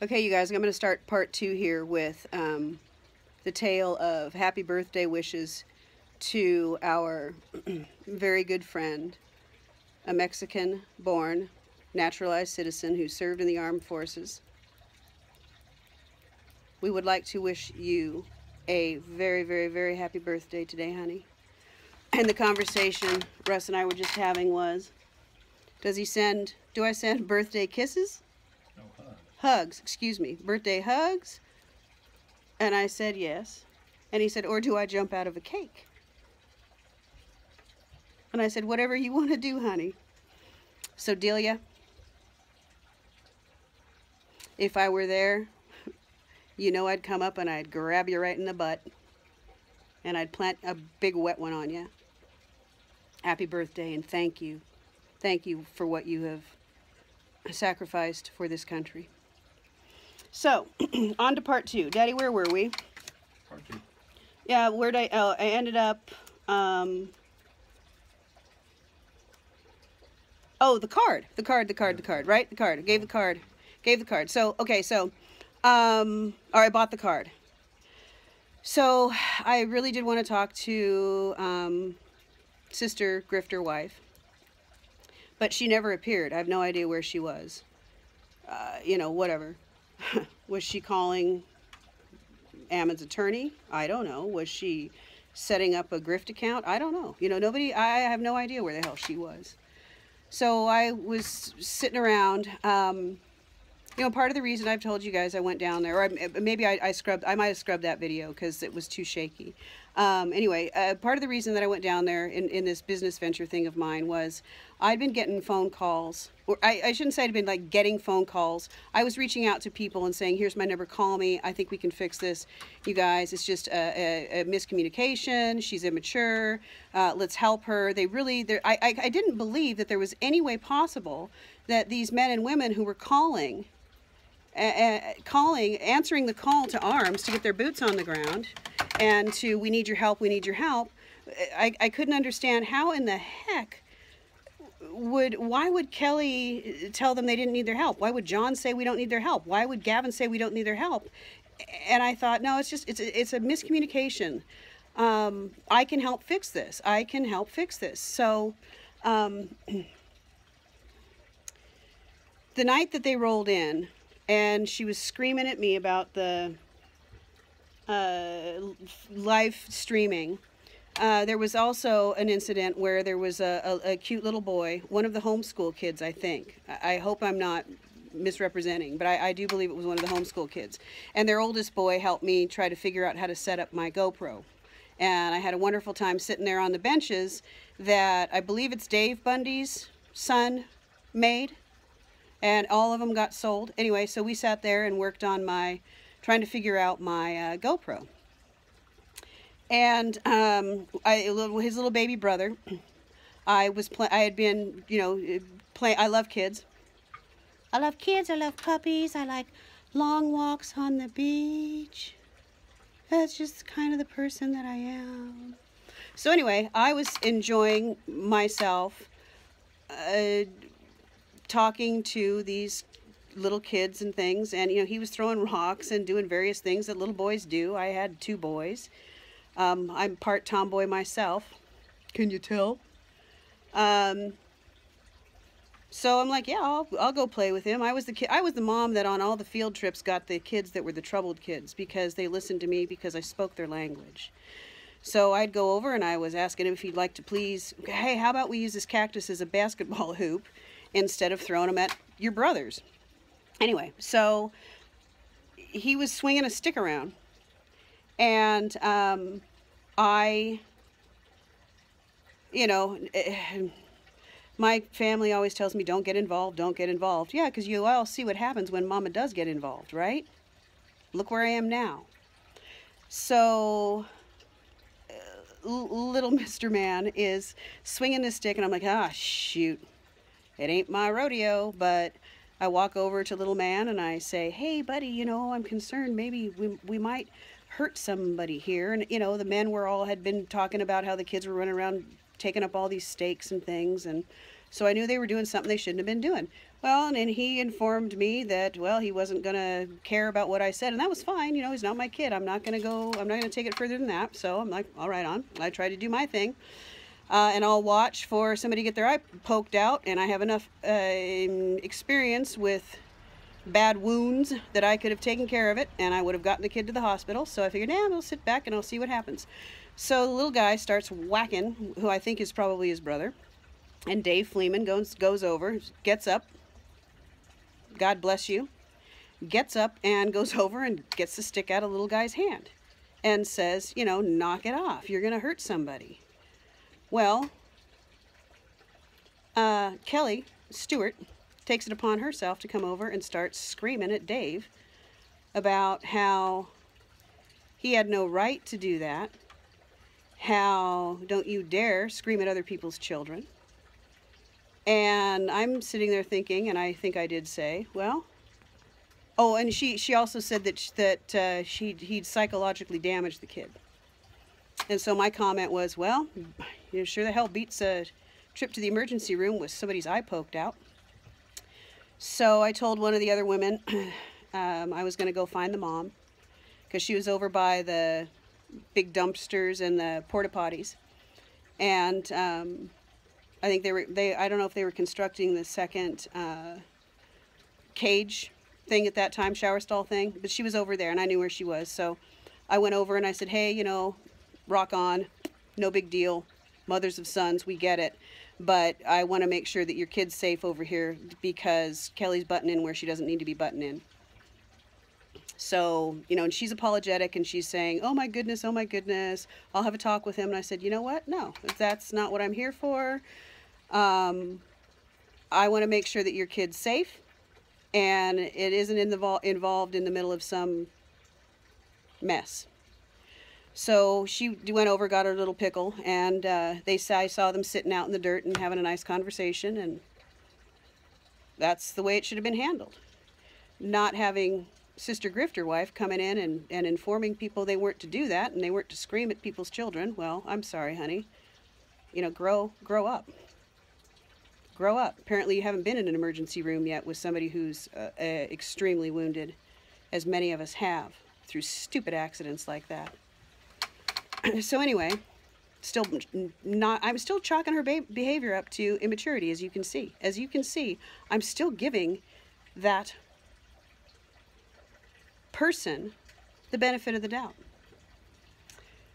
Okay, you guys, I'm going to start part 2 here with the tale of happy birthday wishes to our very good friend, a Mexican-born naturalized citizen who served in the armed forces. We would like to wish you a very, very, very happy birthday today, honey. And the conversation Russ and I were just having was, do I send birthday kisses? No hugs. Hugs, excuse me, birthday hugs? And I said yes. And he said, or do I jump out of a cake? And I said, whatever you want to do, honey. So Delia, if I were there, you know I'd come up and I'd grab you right in the butt. And I'd plant a big wet one on you. Happy birthday and thank you. Thank you for what you have sacrificed for this country. So, on to part 2. Daddy, where were we? Part 2. Yeah, where'd I ended up, oh, the card, right? The card, gave the card. So, okay, so, or I bought the card. So, I really did want to talk to, Sister Grifter wife, but she never appeared. I have no idea where she was. You know, whatever. Was she calling Ammon's attorney? I don't know. Was she setting up a grift account? I don't know. You know, I have no idea where the hell she was. So I was sitting around. You know, part of the reason I've told you guys I went down there, or maybe I might have scrubbed that video because it was too shaky. Anyway, part of the reason that I went down there in this business venture thing of mine was I'd been getting phone calls, or I shouldn't say I'd been like getting phone calls. I was reaching out to people and saying, here's my number, call me. I think we can fix this. You guys, it's just a miscommunication. She's immature. Let's help her. I didn't believe that there was any way possible that these men and women who were calling, answering the call to arms to get their boots on the ground and to, we need your help, we need your help. I couldn't understand how in the heck why would Kelly tell them they didn't need their help? Why would John say we don't need their help? Why would Gavin say we don't need their help? And I thought, no, it's a miscommunication. I can help fix this. I can help fix this. So, the night that they rolled in, and she was screaming at me about the live streaming. There was also an incident where there was a cute little boy, one of the homeschool kids, I think. I hope I'm not misrepresenting, but I do believe it was one of the homeschool kids. And their oldest boy helped me try to figure out how to set up my GoPro. And I had a wonderful time sitting there on the benches that I believe it's Dave Bundy's son made. And all of them got sold. Anyway, so we sat there and worked on trying to figure out my GoPro. And his little baby brother, I had been, you know, I love kids. I love kids, I love puppies, I like long walks on the beach. That's just kind of the person that I am. So anyway, I was enjoying myself, talking to these little kids and things, and you know, he was throwing rocks and doing various things that little boys do. I had 2 boys. I'm part tomboy myself. Can you tell? So I'm like, yeah, I'll go play with him. I was the mom that on all the field trips got the kids that were the troubled kids because they listened to me because I spoke their language. So I'd go over and I was asking him if he'd like to please, hey, how about we use this cactus as a basketball hoop instead of throwing them at your brothers. Anyway, so he was swinging a stick around, and you know, my family always tells me, don't get involved, don't get involved. Yeah, because you all see what happens when Mama does get involved, right? Look where I am now. So little Mr. Man is swinging the stick, and I'm like, ah, shoot. It ain't my rodeo, but I walk over to little man and I say, hey, buddy, you know, I'm concerned maybe we might hurt somebody here. And, you know, the men had been talking about how the kids were running around taking up all these stakes and things. And so I knew they were doing something they shouldn't have been doing. Well, and he informed me that, well, he wasn't going to care about what I said, and that was fine. You know, he's not my kid. I'm not going to take it further than that. So I'm like, all right, on. I try to do my thing. And I'll watch for somebody to get their eye poked out, and I have enough experience with bad wounds that I could have taken care of it, and I would have gotten the kid to the hospital. So I figured, I'll sit back and I'll see what happens. So the little guy starts whacking, who I think is probably his brother, and Dave Fleeman goes over, gets up, God bless you, gets up and goes over and gets the stick out of the little guy's hand and says, knock it off. You're going to hurt somebody. Well, Kelly Stewart takes it upon herself to come over and start screaming at Dave about how he had no right to do that. How don't you dare scream at other people's children. And I'm sitting there thinking, and I think I did say, well, oh, and she also said that he'd psychologically damaged the kid. And so my comment was, well, sure the hell beats a trip to the emergency room with somebody's eye poked out. So I told one of the other women I was going to go find the mom, because she was over by the big dumpsters and the porta potties. And I think I don't know if they were constructing the second cage thing at that time, shower stall thing, but she was over there and I knew where she was. So I went over and I said, hey, rock on, no big deal. Mothers of sons, we get it. But I want to make sure that your kid's safe over here, because Kelly's butting in where she doesn't need to be butting in. So, and she's apologetic and she's saying, oh my goodness, I'll have a talk with him. And I said, you know what? No, that's not what I'm here for. I want to make sure that your kid's safe and it isn't involved in the middle of some mess. So she went over, got her little pickle, and I saw them sitting out in the dirt and having a nice conversation, and that's the way it should have been handled. Not having Sister Grifter wife coming in and informing people they weren't to do that and they weren't to scream at people's children. Well, I'm sorry, honey. Grow up. Grow up. Apparently you haven't been in an emergency room yet with somebody who's extremely wounded, as many of us have, through stupid accidents like that. So anyway, I'm still chalking her behavior up to immaturity, as you can see. As you can see, I'm still giving that person the benefit of the doubt.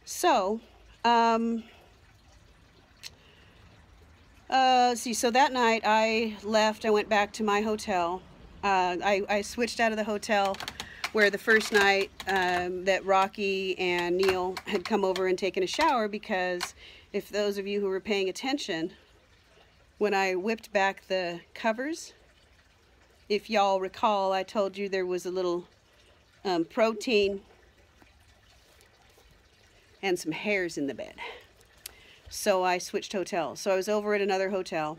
So, let's see, so that night I left, I went back to my hotel. I switched out of the hotel where the first night that Rocky and Neil had come over and taken a shower, because if those of you who were paying attention, when I whipped back the covers, if y'all recall, I told you there was a little protein and some hairs in the bed. So I switched hotels. So I was over at another hotel,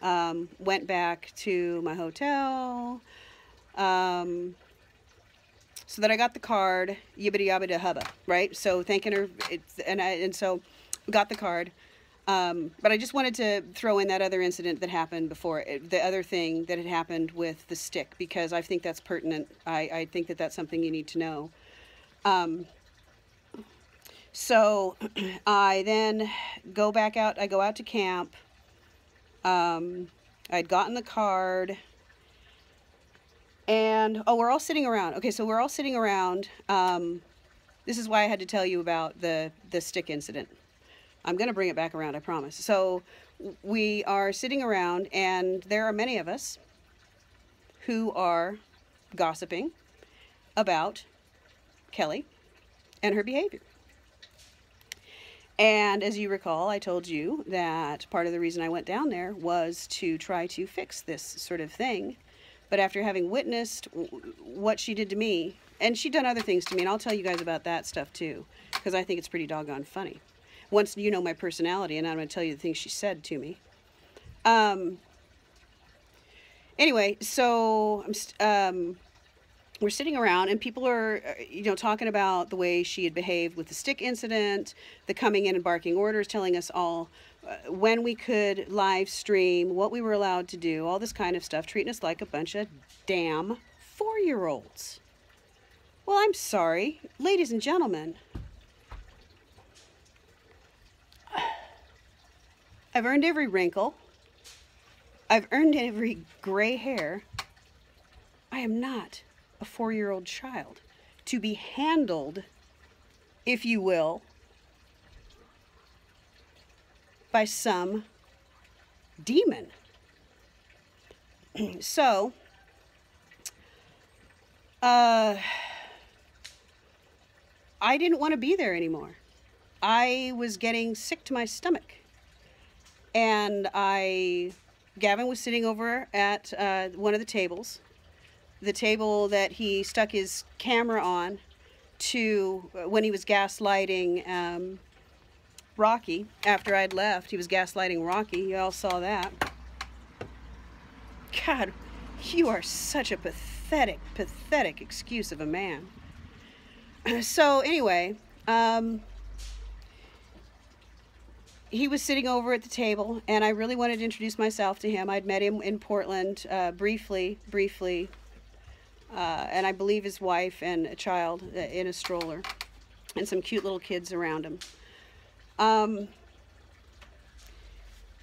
went back to my hotel, so that I got the card, yibbity yabbity hubba, right? So thanking her, and so got the card. But I just wanted to throw in that other incident that happened before, the other thing that had happened with the stick, because I think that's pertinent. I think that that's something you need to know. So I then go back out. I go out to camp. I'd gotten the card. And, oh, we're all sitting around. Okay, so we're all sitting around. This is why I had to tell you about the stick incident. I'm going to bring it back around, I promise. So we are sitting around, and there are many of us who are gossiping about Kelly and her behavior. And as you recall, I told you that part of the reason I went down there was to try to fix this sort of thing. But after having witnessed what she did to me, and she'd done other things to me, and I'll tell you guys about that stuff too, because I think it's pretty doggone funny. Once you know my personality, and I'm going to tell you the things she said to me. Anyway, so we're sitting around, and people are, talking about the way she had behaved with the stick incident, the coming in and barking orders, telling us all when we could live stream, what we were allowed to do, all this kind of stuff, treating us like a bunch of damn 4-year-olds. Well, I'm sorry, ladies and gentlemen. I've earned every wrinkle. I've earned every gray hair. I am not a 4-year-old child to be handled, if you will, by some demon. So, I didn't want to be there anymore. I was getting sick to my stomach. And Gavin was sitting over at one of the tables, the table that he stuck his camera on to when he was gaslighting Rocky. After I'd left, he was gaslighting Rocky. You all saw that. God, you are such a pathetic, pathetic excuse of a man. So anyway, he was sitting over at the table, and I really wanted to introduce myself to him. I'd met him in Portland briefly, and I believe his wife and a child in a stroller, and some cute little kids around him.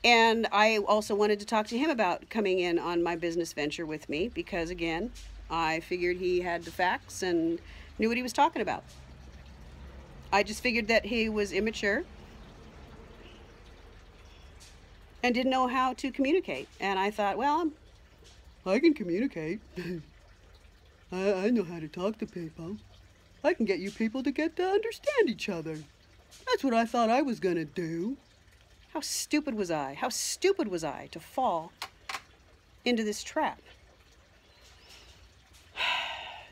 And I also wanted to talk to him about coming in on my business venture with me, because again, I figured he had the facts and knew what he was talking about. I just figured that he was immature and didn't know how to communicate. And I thought, well, I can communicate. I know how to talk to people. I can get you people to get to understand each other. That's what I thought I was gonna do. How stupid was I? How stupid was I to fall into this trap?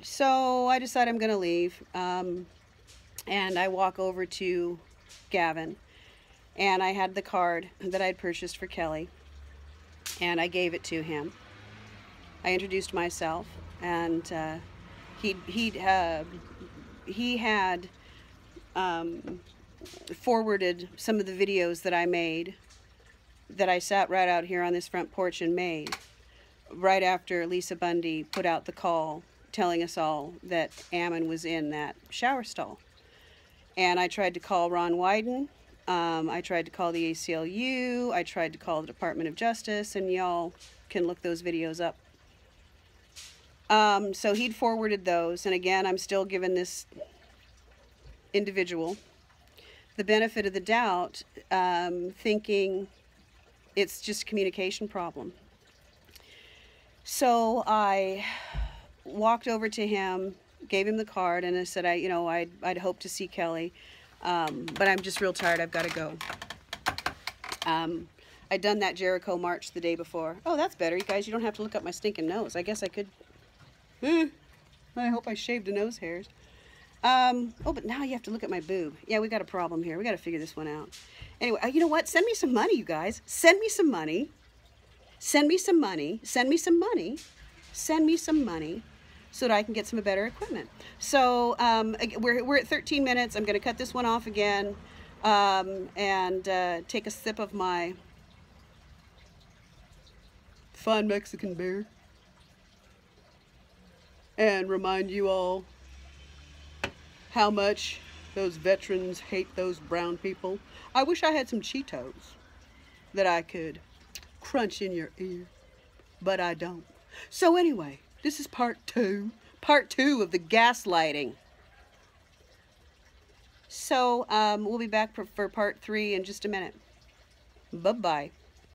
So I decide I'm gonna leave. And I walk over to Gavin. And I had the card that I'd purchased for Kelly, and I gave it to him. I introduced myself, and he had forwarded some of the videos that I made, that I sat right out here on this front porch and made, right after Lisa Bundy put out the call telling us all that Ammon was in that shower stall. And I tried to call Ron Wyden. I tried to call the ACLU, I tried to call the Department of Justice, and y'all can look those videos up. So he'd forwarded those, and again, I'm still giving this individual the benefit of the doubt, thinking it's just a communication problem. So I walked over to him, gave him the card, and I said, I'd hope to see Kelly. But I'm just real tired. I've got to go. I'd done that Jericho march the day before. Oh, that's better, you guys. You don't have to look up my stinking nose. I guess I could. I hope I shaved the nose hairs. Oh, but now you have to look at my boob. Yeah, we got a problem here. We got to figure this one out. Anyway, you know what? Send me some money, you guys. Send me some money. Send me some money. Send me some money. Send me some money. So that I can get some better equipment. So we're at 13 minutes. I'm going to cut this one off again and take a sip of my fine Mexican beer and remind you all how much those veterans hate those brown people. I wish I had some Cheetos that I could crunch in your ear, but I don't. So anyway, this is part two of the gaslighting. So we'll be back for part 3 in just a minute. Bye-bye.